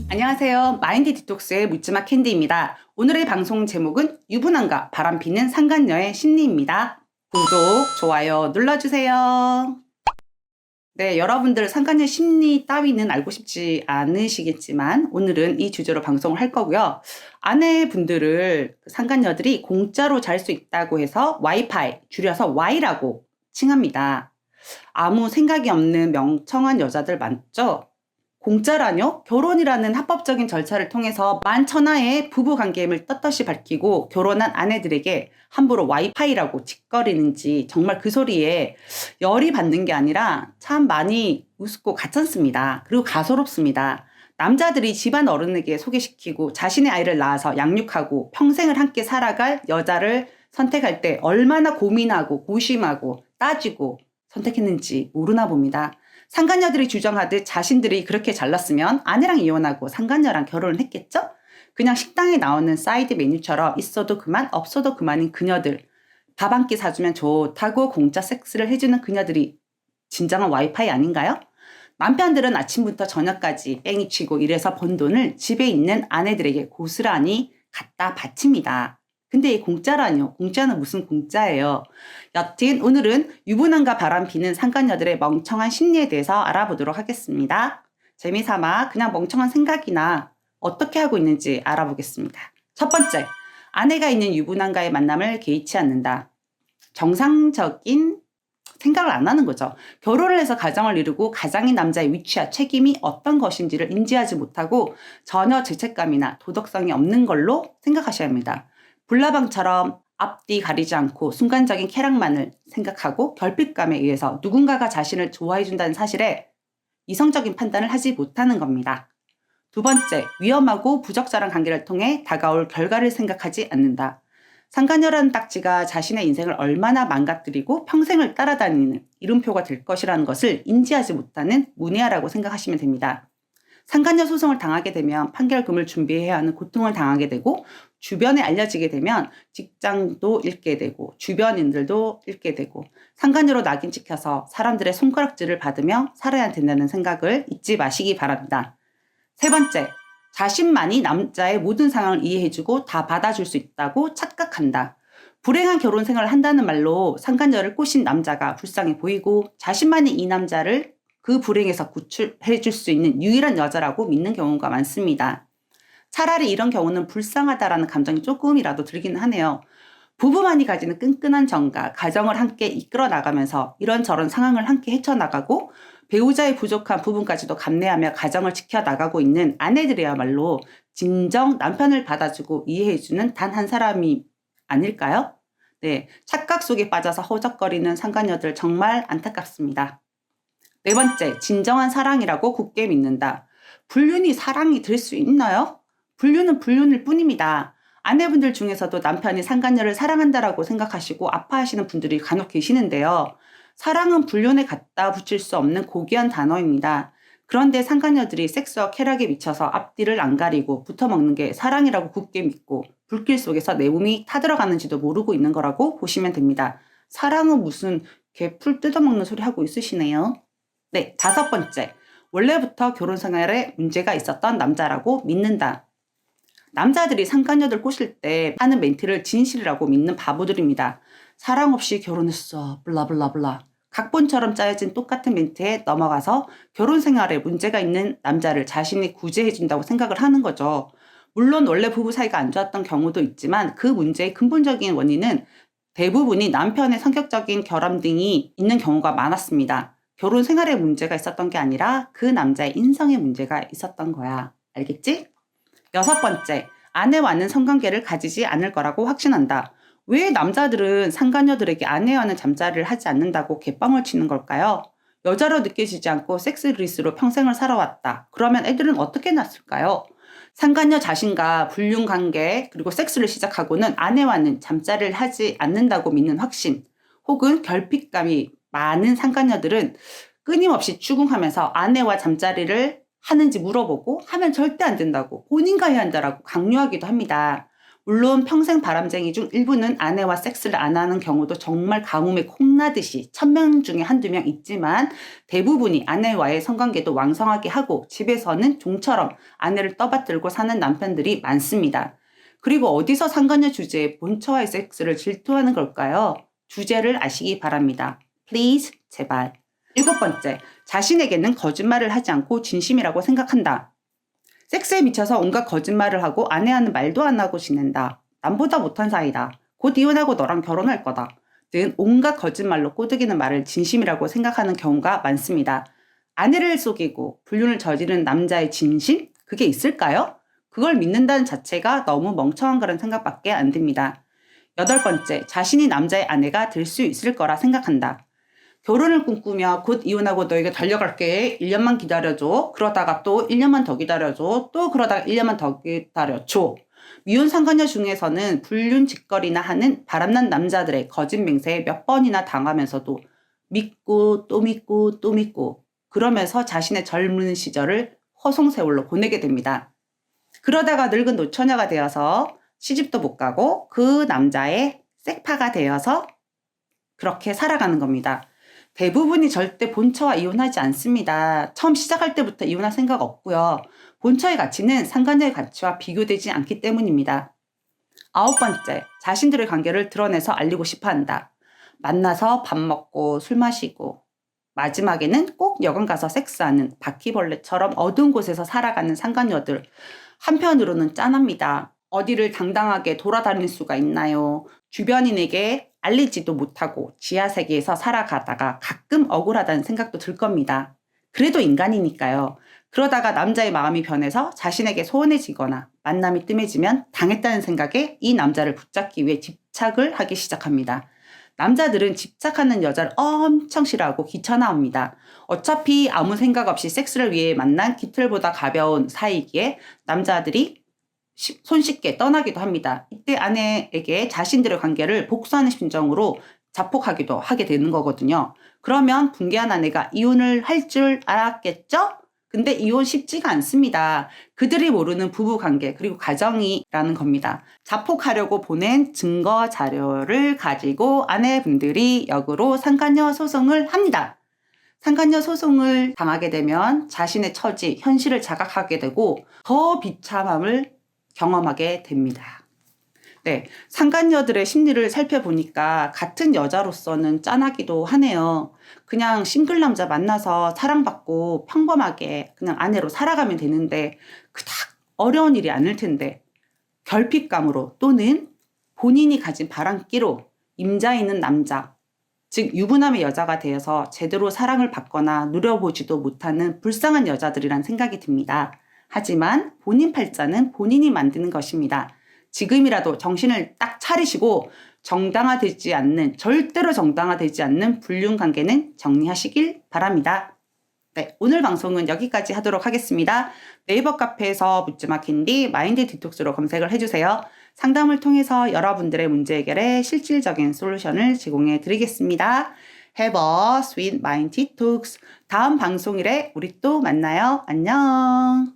안녕하세요. 마인드 디톡스의 묻지마 캔디입니다. 오늘의 방송 제목은 유부남과 바람피는 상간녀의 심리입니다. 구독, 좋아요 눌러주세요. 네, 여러분들 상간녀 심리 따위는 알고 싶지 않으시겠지만 오늘은 이 주제로 방송을 할 거고요. 아내분들을 상간녀들이 공짜로 잘 수 있다고 해서 와이파이, 줄여서 Y라고 칭합니다. 아무 생각이 없는 명청한 여자들 많죠? 공짜라뇨? 결혼이라는 합법적인 절차를 통해서 만천하의 부부관계임을 떳떳이 밝히고 결혼한 아내들에게 함부로 와이파이라고 짓거리는지 정말 그 소리에 열이 받는 게 아니라 참 많이 우습고 가찮습니다. 그리고 가소롭습니다. 남자들이 집안 어른에게 소개시키고 자신의 아이를 낳아서 양육하고 평생을 함께 살아갈 여자를 선택할 때 얼마나 고민하고 고심하고 따지고 선택했는지 모르나 봅니다. 상간녀들이 주장하듯 자신들이 그렇게 잘났으면 아내랑 이혼하고 상간녀랑 결혼을 했겠죠? 그냥 식당에 나오는 사이드 메뉴처럼 있어도 그만 없어도 그만인 그녀들, 밥 한 끼 사주면 좋다고 공짜 섹스를 해주는 그녀들이 진정한 와이파이 아닌가요? 남편들은 아침부터 저녁까지 뺑이 치고 일해서 번 돈을 집에 있는 아내들에게 고스란히 갖다 바칩니다. 근데 이 공짜라뇨? 공짜는 무슨 공짜예요? 여튼 오늘은 유부남과 바람피는 상간녀들의 멍청한 심리에 대해서 알아보도록 하겠습니다. 재미삼아 그냥 멍청한 생각이나 어떻게 하고 있는지 알아보겠습니다. 첫 번째, 아내가 있는 유부남과의 만남을 개의치 않는다. 정상적인 생각을 안 하는 거죠. 결혼을 해서 가정을 이루고 가장인 남자의 위치와 책임이 어떤 것인지를 인지하지 못하고 전혀 죄책감이나 도덕성이 없는 걸로 생각하셔야 합니다. 불나방처럼 앞뒤 가리지 않고 순간적인 쾌락만을 생각하고 결핍감에 의해서 누군가가 자신을 좋아해준다는 사실에 이성적인 판단을 하지 못하는 겁니다. 두 번째, 위험하고 부적절한 관계를 통해 다가올 결과를 생각하지 않는다. 상간녀라는 딱지가 자신의 인생을 얼마나 망가뜨리고 평생을 따라다니는 이름표가 될 것이라는 것을 인지하지 못하는 문외아라고 생각하시면 됩니다. 상간녀 소송을 당하게 되면 판결금을 준비해야 하는 고통을 당하게 되고 주변에 알려지게 되면 직장도 잃게 되고 주변인들도 잃게 되고 상간녀로 낙인 찍혀서 사람들의 손가락질을 받으며 살아야 된다는 생각을 잊지 마시기 바랍니다. 세 번째, 자신만이 남자의 모든 상황을 이해해주고 다 받아줄 수 있다고 착각한다. 불행한 결혼 생활을 한다는 말로 상간녀를 꼬신 남자가 불쌍해 보이고 자신만이 이 남자를 그 불행에서 구출해 줄 수 있는 유일한 여자라고 믿는 경우가 많습니다. 차라리 이런 경우는 불쌍하다라는 감정이 조금이라도 들긴 하네요. 부부만이 가지는 끈끈한 정과 가정을 함께 이끌어 나가면서 이런저런 상황을 함께 헤쳐나가고 배우자의 부족한 부분까지도 감내하며 가정을 지켜나가고 있는 아내들이야말로 진정 남편을 받아주고 이해해주는 단 한 사람이 아닐까요? 네, 착각 속에 빠져서 허우적거리는 상간녀들 정말 안타깝습니다. 네 번째, 진정한 사랑이라고 굳게 믿는다. 불륜이 사랑이 될 수 있나요? 불륜은 불륜일 뿐입니다. 아내분들 중에서도 남편이 상간녀를 사랑한다라고 생각하시고 아파하시는 분들이 간혹 계시는데요. 사랑은 불륜에 갖다 붙일 수 없는 고귀한 단어입니다. 그런데 상간녀들이 섹스와 쾌락에 미쳐서 앞뒤를 안 가리고 붙어먹는 게 사랑이라고 굳게 믿고 불길 속에서 내 몸이 타들어가는지도 모르고 있는 거라고 보시면 됩니다. 사랑은 무슨 개풀 뜯어먹는 소리 하고 있으시네요. 네, 다섯 번째, 원래부터 결혼 생활에 문제가 있었던 남자라고 믿는다. 남자들이 상간녀들 꼬실 때 하는 멘트를 진실이라고 믿는 바보들입니다. 사랑 없이 결혼했어, 블라블라블라. 각본처럼 짜여진 똑같은 멘트에 넘어가서 결혼 생활에 문제가 있는 남자를 자신이 구제해준다고 생각을 하는 거죠. 물론 원래 부부 사이가 안 좋았던 경우도 있지만 그 문제의 근본적인 원인은 대부분이 남편의 성격적인 결함 등이 있는 경우가 많았습니다. 결혼 생활에 문제가 있었던 게 아니라 그 남자의 인성에 문제가 있었던 거야. 알겠지? 여섯 번째, 아내와는 성관계를 가지지 않을 거라고 확신한다. 왜 남자들은 상간녀들에게 아내와는 잠자리를 하지 않는다고 개뻥을 치는 걸까요? 여자로 느껴지지 않고 섹스리스로 평생을 살아왔다. 그러면 애들은 어떻게 낳았을까요? 상간녀 자신과 불륜 관계 그리고 섹스를 시작하고는 아내와는 잠자리를 하지 않는다고 믿는 확신 혹은 결핍감이 많은 상간녀들은 끊임없이 추궁하면서 아내와 잠자리를 하는지 물어보고 하면 절대 안 된다고 본인과 해야 한다라고 강요하기도 합니다. 물론 평생 바람쟁이 중 일부는 아내와 섹스를 안 하는 경우도 정말 가뭄에 콩나듯이 1000명 중에 한두 명 있지만 대부분이 아내와의 성관계도 왕성하게 하고 집에서는 종처럼 아내를 떠받들고 사는 남편들이 많습니다. 그리고 어디서 상간녀 주제에 본처와의 섹스를 질투하는 걸까요? 주제를 아시기 바랍니다. Please, 제발. 7번째, 자신에게는 거짓말을 하지 않고 진심이라고 생각한다. 섹스에 미쳐서 온갖 거짓말을 하고 아내와는 말도 안 하고 지낸다. 남보다 못한 사이다. 곧 이혼하고 너랑 결혼할 거다. 등 온갖 거짓말로 꼬드기는 말을 진심이라고 생각하는 경우가 많습니다. 아내를 속이고 불륜을 저지른 남자의 진심? 그게 있을까요? 그걸 믿는다는 자체가 너무 멍청한 거란 생각밖에 안 듭니다. 8번째, 자신이 남자의 아내가 될 수 있을 거라 생각한다. 결혼을 꿈꾸며 곧 이혼하고 너에게 달려갈게. 1년만 기다려줘. 그러다가 또 1년만 더 기다려줘. 또 그러다가 1년만 더 기다려줘. 미혼 상간녀 중에서는 불륜 짓거리나 하는 바람난 남자들의 거짓 맹세에 몇 번이나 당하면서도 믿고 또 믿고 또 믿고 그러면서 자신의 젊은 시절을 허송세월로 보내게 됩니다. 그러다가 늙은 노처녀가 되어서 시집도 못 가고 그 남자의 섹파가 되어서 그렇게 살아가는 겁니다. 대부분이 절대 본처와 이혼하지 않습니다. 처음 시작할 때부터 이혼할 생각 없고요. 본처의 가치는 상간녀의 가치와 비교되지 않기 때문입니다. 9번째, 자신들의 관계를 드러내서 알리고 싶어 한다. 만나서 밥 먹고 술 마시고 마지막에는 꼭 여관 가서 섹스하는 바퀴벌레처럼 어두운 곳에서 살아가는 상간녀들. 한편으로는 짠합니다. 어디를 당당하게 돌아다닐 수가 있나요? 주변인에게 알리지도 못하고 지하세계에서 살아가다가 가끔 억울하다는 생각도 들 겁니다. 그래도 인간이니까요. 그러다가 남자의 마음이 변해서 자신에게 소원해지거나 만남이 뜸해지면 당했다는 생각에 이 남자를 붙잡기 위해 집착을 하기 시작합니다. 남자들은 집착하는 여자를 엄청 싫어하고 귀찮아합니다. 어차피 아무 생각 없이 섹스를 위해 만난 깃털보다 가벼운 사이기에 남자들이 손쉽게 떠나기도 합니다. 이때 아내에게 자신들의 관계를 복수하는 심정으로 자폭하기도 하게 되는 거거든요. 그러면 붕괴한 아내가 이혼을 할 줄 알았겠죠? 근데 이혼 쉽지가 않습니다. 그들이 모르는 부부관계 그리고 가정이라는 겁니다. 자폭하려고 보낸 증거 자료를 가지고 아내분들이 역으로 상간녀 소송을 합니다. 상간녀 소송을 당하게 되면 자신의 처지, 현실을 자각하게 되고 더 비참함을 경험하게 됩니다. 네, 상간녀들의 심리를 살펴보니까 같은 여자로서는 짠하기도 하네요. 그냥 싱글 남자 만나서 사랑받고 평범하게 그냥 아내로 살아가면 되는데 그닥 어려운 일이 아닐 텐데 결핍감으로 또는 본인이 가진 바람기로 임자 있는 남자, 즉 유부남의 여자가 되어서 제대로 사랑을 받거나 누려보지도 못하는 불쌍한 여자들이란 생각이 듭니다. 하지만 본인 팔자는 본인이 만드는 것입니다. 지금이라도 정신을 딱 차리시고 정당화되지 않는, 절대로 정당화되지 않는 불륜 관계는 정리하시길 바랍니다. 네, 오늘 방송은 여기까지 하도록 하겠습니다. 네이버 카페에서 묻지마 캔디 마인드 디톡스로 검색을 해주세요. 상담을 통해서 여러분들의 문제 해결에 실질적인 솔루션을 제공해 드리겠습니다. Have a sweet mind detox. 다음 방송일에 우리 또 만나요. 안녕.